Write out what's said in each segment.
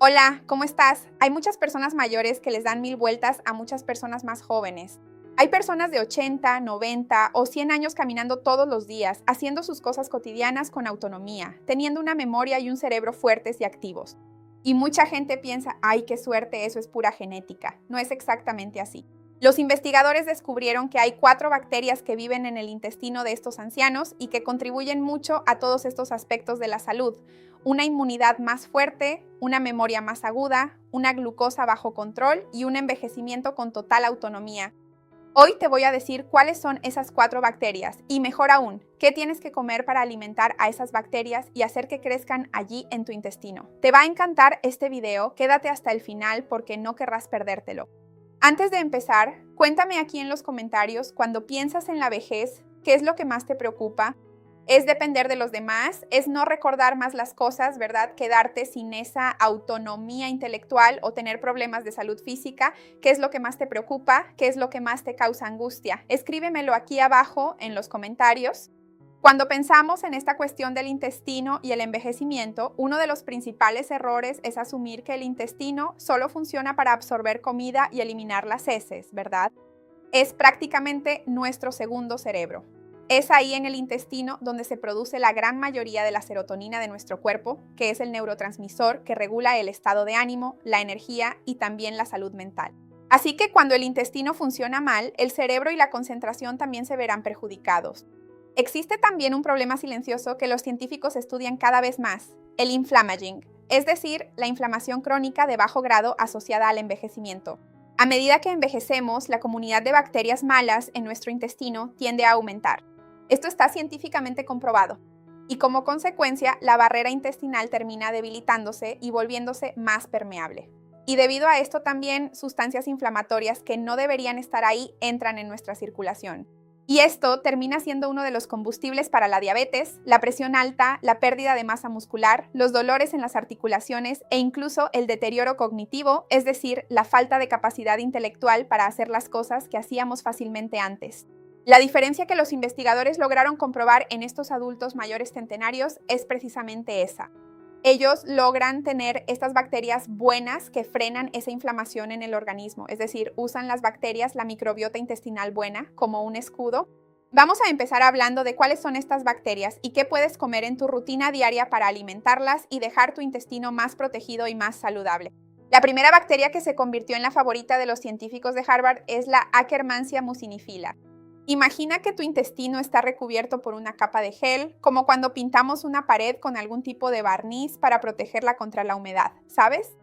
Hola, ¿cómo estás? Hay muchas personas mayores que les dan mil vueltas a muchas personas más jóvenes. Hay personas de 80, 90 o 100 años caminando todos los días, haciendo sus cosas cotidianas con autonomía, teniendo una memoria y un cerebro fuertes y activos. Y mucha gente piensa, ¡ay, qué suerte! Eso es pura genética. No es exactamente así. Los investigadores descubrieron que hay 4 bacterias que viven en el intestino de estos ancianos y que contribuyen mucho a todos estos aspectos de la salud. Una inmunidad más fuerte, una memoria más aguda, una glucosa bajo control y un envejecimiento con total autonomía. Hoy te voy a decir cuáles son esas 4 bacterias y, mejor aún, qué tienes que comer para alimentar a esas bacterias y hacer que crezcan allí en tu intestino. Te va a encantar este video, quédate hasta el final porque no querrás perdértelo. Antes de empezar, cuéntame aquí en los comentarios, cuando piensas en la vejez, ¿qué es lo que más te preocupa? ¿Es depender de los demás? ¿Es no recordar más las cosas, verdad? ¿Quedarte sin esa autonomía intelectual o tener problemas de salud física? ¿Qué es lo que más te preocupa? ¿Qué es lo que más te causa angustia? Escríbemelo aquí abajo en los comentarios. Cuando pensamos en esta cuestión del intestino y el envejecimiento, uno de los principales errores es asumir que el intestino solo funciona para absorber comida y eliminar las heces, ¿verdad? Es prácticamente nuestro segundo cerebro. Es ahí en el intestino donde se produce la gran mayoría de la serotonina de nuestro cuerpo, que es el neurotransmisor que regula el estado de ánimo, la energía y también la salud mental. Así que cuando el intestino funciona mal, el cerebro y la concentración también se verán perjudicados. Existe también un problema silencioso que los científicos estudian cada vez más, el inflammaging, es decir, la inflamación crónica de bajo grado asociada al envejecimiento. A medida que envejecemos, la comunidad de bacterias malas en nuestro intestino tiende a aumentar. Esto está científicamente comprobado. Y como consecuencia, la barrera intestinal termina debilitándose y volviéndose más permeable. Y debido a esto también, sustancias inflamatorias que no deberían estar ahí entran en nuestra circulación. Y esto termina siendo uno de los combustibles para la diabetes, la presión alta, la pérdida de masa muscular, los dolores en las articulaciones e incluso el deterioro cognitivo, es decir, la falta de capacidad intelectual para hacer las cosas que hacíamos fácilmente antes. La diferencia que los investigadores lograron comprobar en estos adultos mayores centenarios es precisamente esa. Ellos logran tener estas bacterias buenas que frenan esa inflamación en el organismo, es decir, usan las bacterias, la microbiota intestinal buena, como un escudo. Vamos a empezar hablando de cuáles son estas bacterias y qué puedes comer en tu rutina diaria para alimentarlas y dejar tu intestino más protegido y más saludable. La primera bacteria que se convirtió en la favorita de los científicos de Harvard es la Akkermansia mucinifila. Imagina que tu intestino está recubierto por una capa de gel, como cuando pintamos una pared con algún tipo de barniz para protegerla contra la humedad, ¿sabes?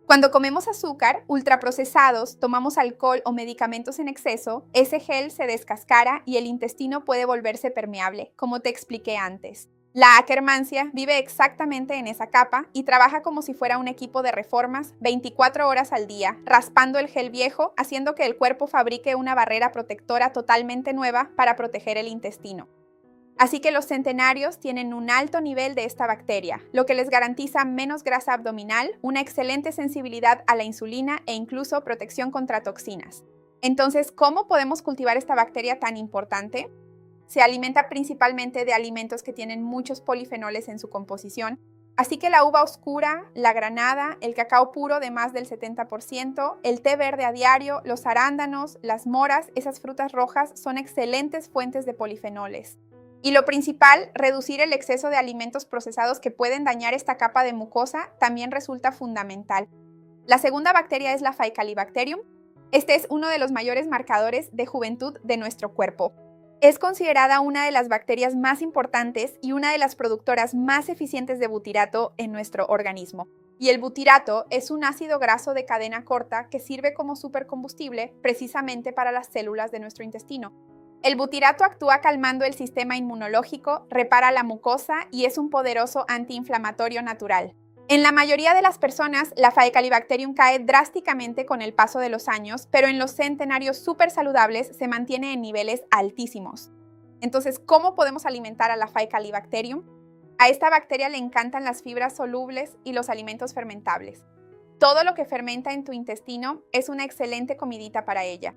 Cuando comemos azúcar, ultraprocesados, tomamos alcohol o medicamentos en exceso, ese gel se descascara y el intestino puede volverse permeable, como te expliqué antes. La Akkermansia vive exactamente en esa capa y trabaja como si fuera un equipo de reformas 24 horas al día, raspando el gel viejo, haciendo que el cuerpo fabrique una barrera protectora totalmente nueva para proteger el intestino. Así que los centenarios tienen un alto nivel de esta bacteria, lo que les garantiza menos grasa abdominal, una excelente sensibilidad a la insulina e incluso protección contra toxinas. Entonces, ¿cómo podemos cultivar esta bacteria tan importante? Se alimenta principalmente de alimentos que tienen muchos polifenoles en su composición, así que la uva oscura, la granada, el cacao puro de más del 70%, el té verde a diario, los arándanos, las moras, esas frutas rojas son excelentes fuentes de polifenoles. Y lo principal, reducir el exceso de alimentos procesados que pueden dañar esta capa de mucosa también resulta fundamental. La segunda bacteria es la Faecalibacterium. Este es uno de los mayores marcadores de juventud de nuestro cuerpo. Es considerada una de las bacterias más importantes y una de las productoras más eficientes de butirato en nuestro organismo. Y el butirato es un ácido graso de cadena corta que sirve como supercombustible precisamente para las células de nuestro intestino. El butirato actúa calmando el sistema inmunológico, repara la mucosa y es un poderoso antiinflamatorio natural. En la mayoría de las personas, la Faecalibacterium cae drásticamente con el paso de los años, pero en los centenarios súper saludables se mantiene en niveles altísimos. Entonces, ¿cómo podemos alimentar a la Faecalibacterium? A esta bacteria le encantan las fibras solubles y los alimentos fermentables. Todo lo que fermenta en tu intestino es una excelente comidita para ella.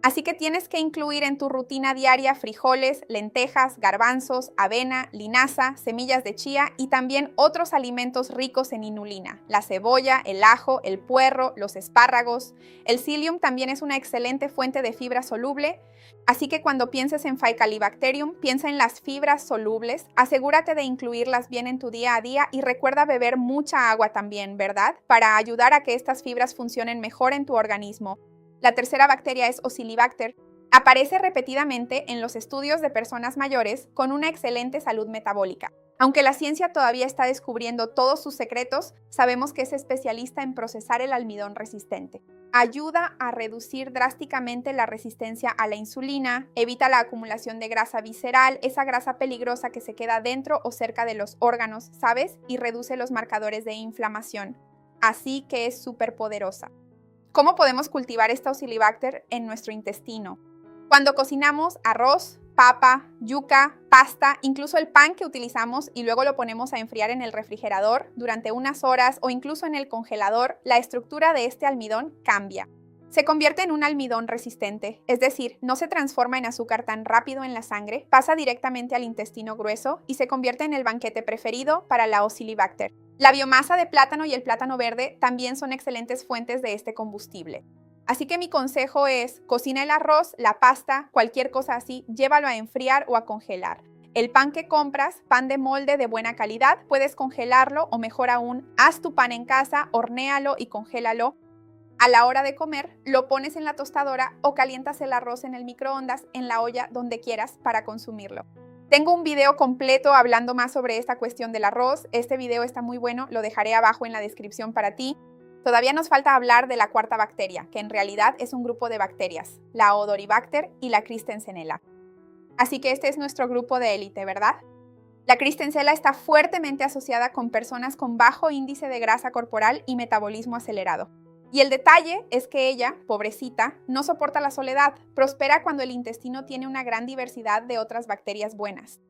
Así que tienes que incluir en tu rutina diaria frijoles, lentejas, garbanzos, avena, linaza, semillas de chía y también otros alimentos ricos en inulina, la cebolla, el ajo, el puerro, los espárragos. El psyllium también es una excelente fuente de fibra soluble, así que cuando pienses en Faecalibacterium, piensa en las fibras solubles, asegúrate de incluirlas bien en tu día a día y recuerda beber mucha agua también, ¿verdad? Para ayudar a que estas fibras funcionen mejor en tu organismo. La tercera bacteria es Oxalibacter. Aparece repetidamente en los estudios de personas mayores con una excelente salud metabólica. Aunque la ciencia todavía está descubriendo todos sus secretos, sabemos que es especialista en procesar el almidón resistente. Ayuda a reducir drásticamente la resistencia a la insulina, evita la acumulación de grasa visceral, esa grasa peligrosa que se queda dentro o cerca de los órganos, ¿sabes? Y reduce los marcadores de inflamación. Así que es súper poderosa. ¿Cómo podemos cultivar esta Oxalibacter en nuestro intestino? Cuando cocinamos arroz, papa, yuca, pasta, incluso el pan que utilizamos y luego lo ponemos a enfriar en el refrigerador durante unas horas o incluso en el congelador, la estructura de este almidón cambia. Se convierte en un almidón resistente, es decir, no se transforma en azúcar tan rápido en la sangre, pasa directamente al intestino grueso y se convierte en el banquete preferido para la Oxalibacter. La biomasa de plátano y el plátano verde también son excelentes fuentes de este combustible. Así que mi consejo es, cocina el arroz, la pasta, cualquier cosa así, llévalo a enfriar o a congelar. El pan que compras, pan de molde de buena calidad, puedes congelarlo o mejor aún, haz tu pan en casa, hornéalo y congélalo. A la hora de comer, lo pones en la tostadora o calientas el arroz en el microondas, en la olla, donde quieras para consumirlo. Tengo un video completo hablando más sobre esta cuestión del arroz. Este video está muy bueno, lo dejaré abajo en la descripción para ti. Todavía nos falta hablar de la cuarta bacteria, que en realidad es un grupo de bacterias, la Odoribacter y la Christensenella. Así que este es nuestro grupo de élite, ¿verdad? La Christensenella está fuertemente asociada con personas con bajo índice de grasa corporal y metabolismo acelerado. Y el detalle es que ella, pobrecita, no soporta la soledad, prospera cuando el intestino tiene una gran diversidad de otras bacterias buenas.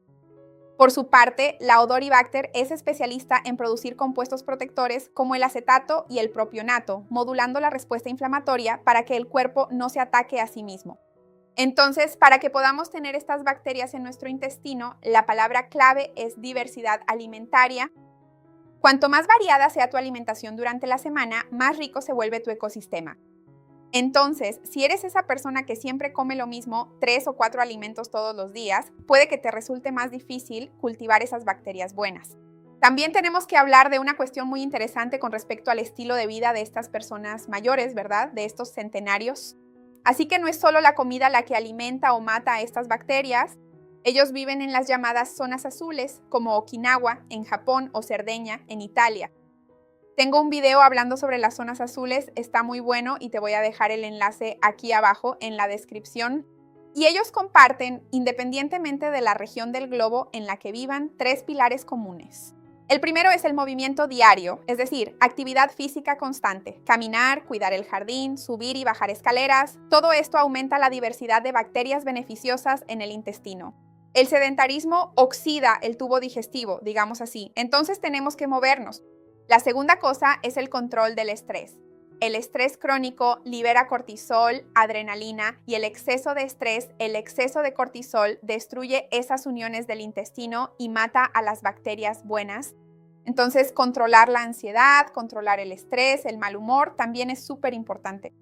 Por su parte, la Odoribacter es especialista en producir compuestos protectores como el acetato y el propionato, modulando la respuesta inflamatoria para que el cuerpo no se ataque a sí mismo. Entonces, para que podamos tener estas bacterias en nuestro intestino, la palabra clave es diversidad alimentaria. Cuanto más variada sea tu alimentación durante la semana, más rico se vuelve tu ecosistema. Entonces, si eres esa persona que siempre come lo mismo, 3 o 4 alimentos todos los días, puede que te resulte más difícil cultivar esas bacterias buenas. También tenemos que hablar de una cuestión muy interesante con respecto al estilo de vida de estas personas mayores, ¿verdad? De estos centenarios. Así que no es solo la comida la que alimenta o mata a estas bacterias. Ellos viven en las llamadas zonas azules, como Okinawa, en Japón, o Cerdeña, en Italia. Tengo un video hablando sobre las zonas azules, está muy bueno y te voy a dejar el enlace aquí abajo en la descripción. Y ellos comparten, independientemente de la región del globo en la que vivan, 3 pilares comunes. El primero es el movimiento diario, es decir, actividad física constante. Caminar, cuidar el jardín, subir y bajar escaleras. Todo esto aumenta la diversidad de bacterias beneficiosas en el intestino. El sedentarismo oxida el tubo digestivo, digamos así, entonces tenemos que movernos. La segunda cosa es el control del estrés. El estrés crónico libera cortisol, adrenalina y el exceso de estrés, el exceso de cortisol, destruye esas uniones del intestino y mata a las bacterias buenas. Entonces, controlar la ansiedad, controlar el estrés, el mal humor también es súper importante.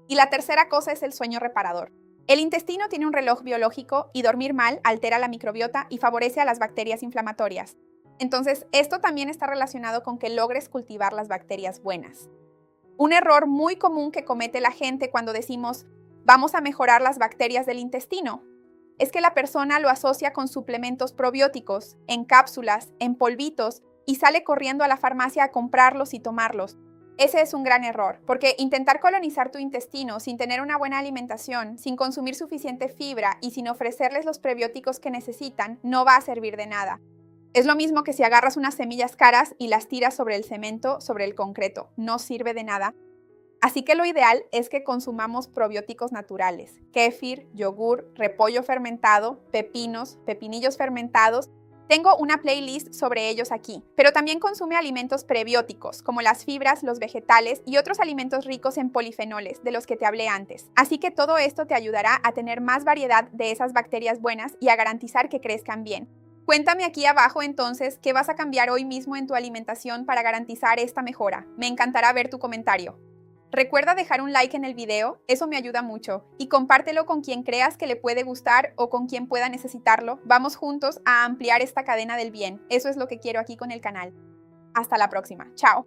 Y la tercera cosa es el sueño reparador. El intestino tiene un reloj biológico y dormir mal altera la microbiota y favorece a las bacterias inflamatorias. Entonces, esto también está relacionado con que logres cultivar las bacterias buenas. Un error muy común que comete la gente cuando decimos vamos a mejorar las bacterias del intestino es que la persona lo asocia con suplementos probióticos, en cápsulas, en polvitos y sale corriendo a la farmacia a comprarlos y tomarlos. Ese es un gran error, porque intentar colonizar tu intestino sin tener una buena alimentación, sin consumir suficiente fibra y sin ofrecerles los prebióticos que necesitan, no va a servir de nada. Es lo mismo que si agarras unas semillas caras y las tiras sobre el cemento, sobre el concreto. No sirve de nada. Así que lo ideal es que consumamos probióticos naturales. Kéfir, yogur, repollo fermentado, pepinos, pepinillos fermentados Tengo una playlist sobre ellos aquí, pero también consume alimentos prebióticos, como las fibras, los vegetales y otros alimentos ricos en polifenoles, de los que te hablé antes. Así que todo esto te ayudará a tener más variedad de esas bacterias buenas y a garantizar que crezcan bien. Cuéntame aquí abajo entonces qué vas a cambiar hoy mismo en tu alimentación para garantizar esta mejora. Me encantará ver tu comentario. Recuerda dejar un like en el video, eso me ayuda mucho, y compártelo con quien creas que le puede gustar o con quien pueda necesitarlo. Vamos juntos a ampliar esta cadena del bien. Eso es lo que quiero aquí con el canal. Hasta la próxima. Chao.